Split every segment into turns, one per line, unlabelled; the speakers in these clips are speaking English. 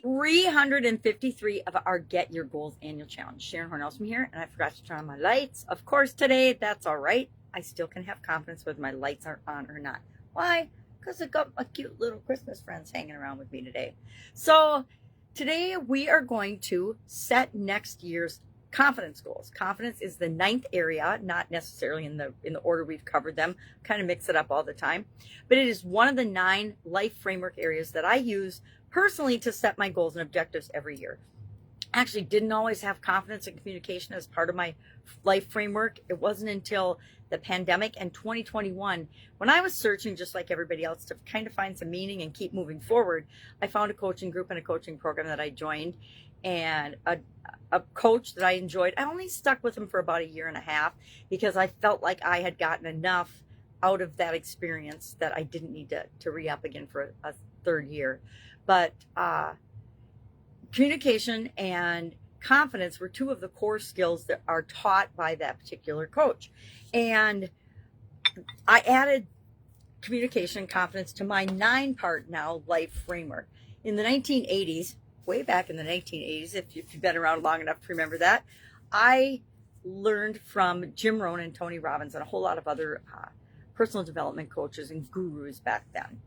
353 of our Get Your Goals annual challenge. Sharon Horne-Ellstrom here, and I forgot to turn on my lights. Of course, today, that's all right. I still can have confidence whether my lights are on or not. Why? Because I got my cute little Christmas friends hanging around with me today. So today we are going to set next year's confidence goals. Confidence is the 9th area, not necessarily in the order we've covered them. Kind of mix it up all the time, but it is one of the 9 life framework areas that I use personally to set my goals and objectives every year. I actually didn't always have confidence and communication as part of my life framework. It wasn't until the pandemic and 2021, when I was searching just like everybody else to kind of find some meaning and keep moving forward, I found a coaching group and a coaching program that I joined, and a coach that I enjoyed. I only stuck with him for about 1.5 years because I felt like I had gotten enough out of that experience that I didn't need to re-up again for a 3rd year. But communication and confidence were 2 of the core skills that are taught by that particular coach. And I added communication and confidence to my 9-part now life framework. In the 1980s, way back in the 1980s, if you've been around long enough to remember that, I learned from Jim Rohn and Tony Robbins and a whole lot of other personal development coaches and gurus back then.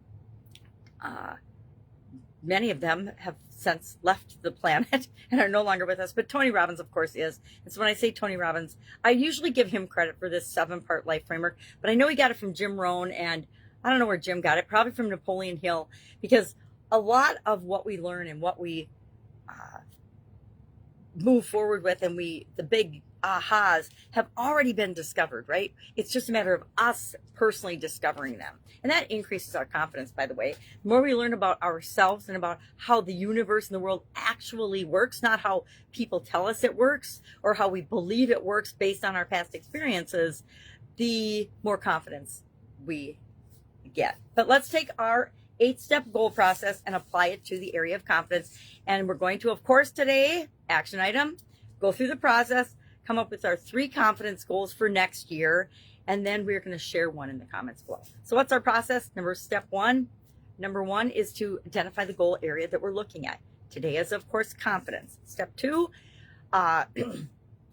Many of them have since left the planet and are no longer with us, but Tony Robbins, of course, is. And so when I say Tony Robbins, I usually give him credit for this 7-part life framework, but I know he got it from Jim Rohn, and I don't know where Jim got it, probably from Napoleon Hill, because a lot of what we learn and what we move forward with and the big ahas have already been discovered, right? It's just a matter of us personally discovering them. And that increases our confidence, by the way. The more we learn about ourselves and about how the universe and the world actually works, not how people tell us it works or how we believe it works based on our past experiences, the more confidence we get. But let's take our 8-step goal process and apply it to the area of confidence. And we're going to, of course, today, action item, go through the process, come up with our 3 confidence goals for next year, and then we're going to share one in the comments below. So what's our process? Step 1. Number 1 is to identify the goal area that we're looking at. Today is, of course, confidence. Step 2,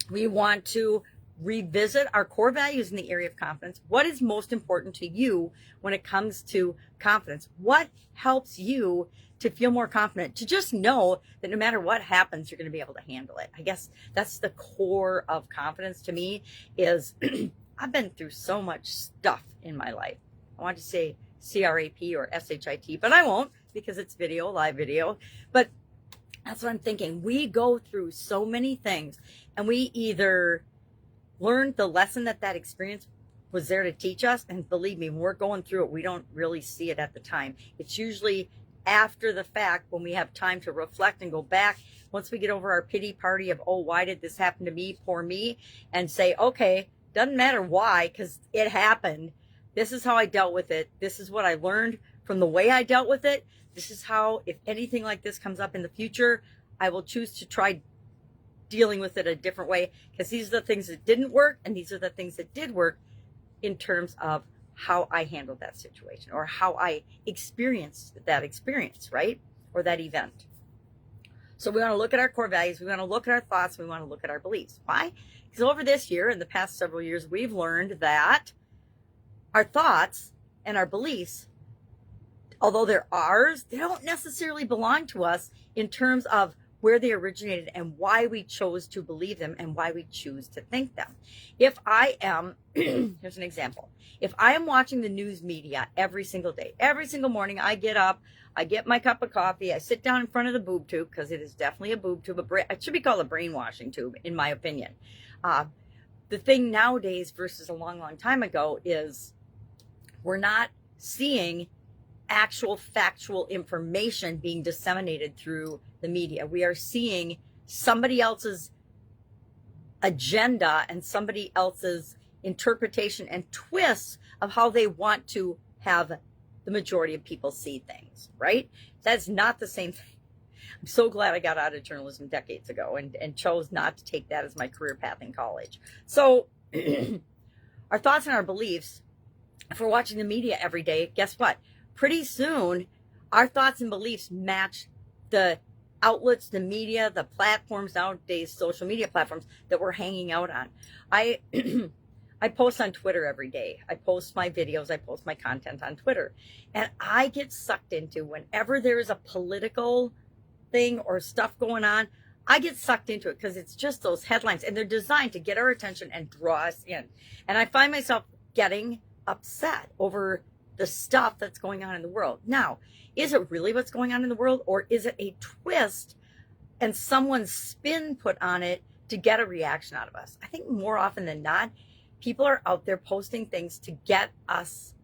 we want to revisit our core values in the area of confidence. What is most important to you when it comes to confidence? What helps you to feel more confident, to just know that no matter what happens, you're going to be able to handle it? I guess that's the core of confidence to me is I've been through so much stuff in my life. I want to say CRAP or SHIT, but I won't because it's video, live video. But that's what I'm thinking. We go through so many things, and we either learn the lesson that experience was there to teach us, and believe me, when we're going through it, we don't really see it at the time. It's usually after the fact when we have time to reflect and go back, once we get over our pity party of, oh, why did this happen to me, poor me, and say, okay, doesn't matter why, because it happened. This is how I dealt with it. This is what I learned from the way I dealt with it. This is how, if anything like this comes up in the future, I will choose to try dealing with it a different way, because these are the things that didn't work and these are the things that did work in terms of how I handled that situation or how I experienced that experience, right? Or that event. So we want to look at our core values. We want to look at our thoughts. We want to look at our beliefs. Why? Because over this year and the past several years, we've learned that our thoughts and our beliefs, although they're ours, they don't necessarily belong to us in terms of where they originated and why we chose to believe them and why we choose to think them. If I am, here's an example. If I am watching the news media every single day, every single morning, I get up, I get my cup of coffee, I sit down in front of the boob tube, because it is definitely a boob tube. It should be called a brainwashing tube, in my opinion. The thing nowadays versus a long, long time ago is we're not seeing actual factual information being disseminated through the media. We are seeing somebody else's agenda and somebody else's interpretation and twists of how they want to have the majority of people see things, right? That's not the same thing. I'm so glad I got out of journalism decades ago and chose not to take that as my career path in college. So our thoughts and our beliefs, if we're watching the media every day, guess what? Pretty soon, our thoughts and beliefs match the outlets, the media, the platforms nowadays, social media platforms that we're hanging out on. I I post on Twitter every day. I post my videos, I post my content on Twitter. And I get sucked into whenever there is a political thing or stuff going on, I get sucked into it because it's just those headlines and they're designed to get our attention and draw us in. And I find myself getting upset over the stuff that's going on in the world. Now, is it really what's going on in the world, or is it a twist and someone's spin put on it to get a reaction out of us? I think more often than not, people are out there posting things to get us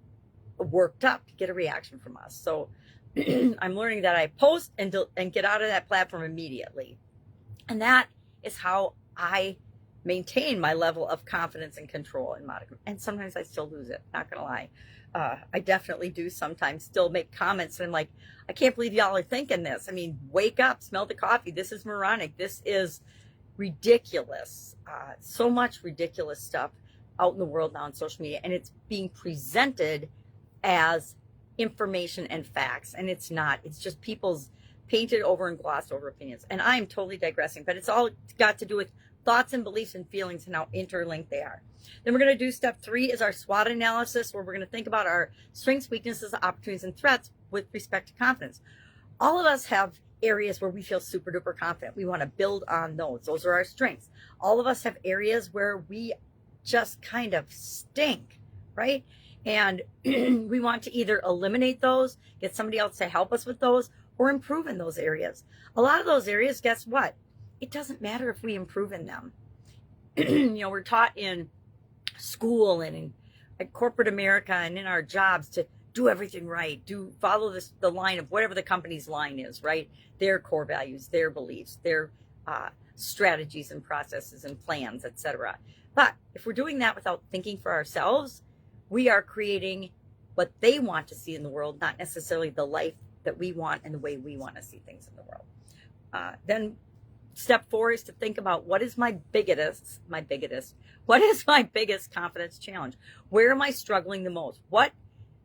worked up, to get a reaction from us. So I'm learning that I post and get out of that platform immediately. And that is how I maintain my level of confidence and control in modicum. And sometimes I still lose it, not gonna lie. I definitely do sometimes still make comments and I'm like, I can't believe y'all are thinking this. I mean, wake up, smell the coffee. This is moronic. This is ridiculous. So much ridiculous stuff out in the world now on social media, and it's being presented as information and facts, and it's not. It's just people's painted over and glossed over opinions. And I'm totally digressing, but it's all got to do with thoughts and beliefs and feelings and how interlinked they are. Then we're going to do step 3 is our SWOT analysis, where we're going to think about our strengths, weaknesses, opportunities, and threats with respect to confidence. All of us have areas where we feel super duper confident. We want to build on those. Those are our strengths. All of us have areas where we just kind of stink, right? And we want to either eliminate those, get somebody else to help us with those, or improve in those areas. A lot of those areas, guess what? It doesn't matter if we improve in them. We're taught in school and in corporate America and in our jobs to do everything right, follow the line of whatever the company's line is, right? Their core values, their beliefs, their strategies and processes and plans, etc. But if we're doing that without thinking for ourselves, we are creating what they want to see in the world, not necessarily the life that we want and the way we want to see things in the world. Then step 4 is to think about what is my biggest confidence challenge? Where am I struggling the most? What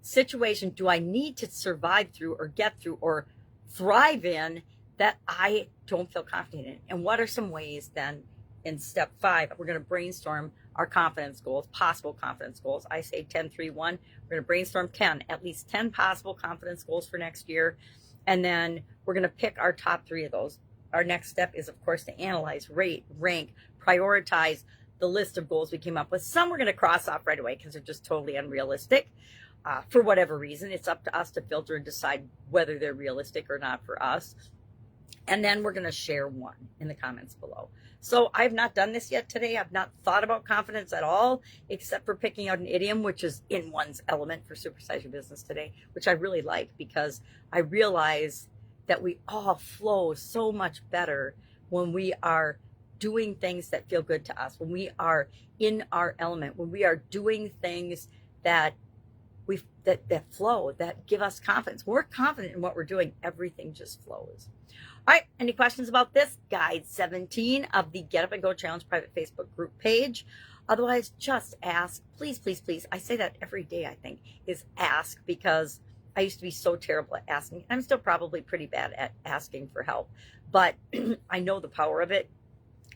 situation do I need to survive through or get through or thrive in that I don't feel confident in? And what are some ways then in step 5, we're going to brainstorm our confidence goals, possible confidence goals. I say 10, 3, 1. We're going to brainstorm 10, at least 10 possible confidence goals for next year. And then we're going to pick our top 3 of those. Our next step is, of course, to analyze, rate, rank, prioritize the list of goals we came up with. Some we're going to cross off right away because they're just totally unrealistic. For whatever reason, it's up to us to filter and decide whether they're realistic or not for us. And then we're going to share one in the comments below. So I've not done this yet today. I've not thought about confidence at all, except for picking out an idiom, which is in one's element for Supersize Your Business today, which I really like because I realize that we all flow so much better when we are doing things that feel good to us, when we are in our element, when we are doing things that that flow, that give us confidence. When we're confident in what we're doing, everything just flows. All right, any questions about this? Guide 17 of the Get Up and Go Challenge private Facebook group page. Otherwise, just ask. Please, please, please. I say that every day, I think, is ask, because I used to be so terrible at asking. I'm still probably pretty bad at asking for help, but I know the power of it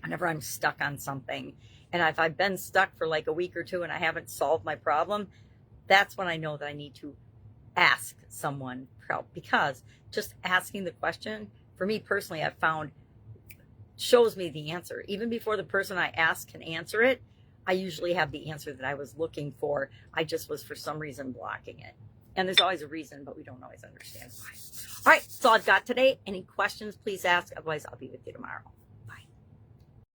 whenever I'm stuck on something. And if I've been stuck for like a week or 2 and I haven't solved my problem, that's when I know that I need to ask someone for help, because just asking the question, for me personally, I've found shows me the answer. Even before the person I ask can answer it, I usually have the answer that I was looking for. I just was for some reason blocking it. And there's always a reason, but we don't always understand why. All right, that's all I've got today. Any questions, please ask. Otherwise, I'll be with you tomorrow.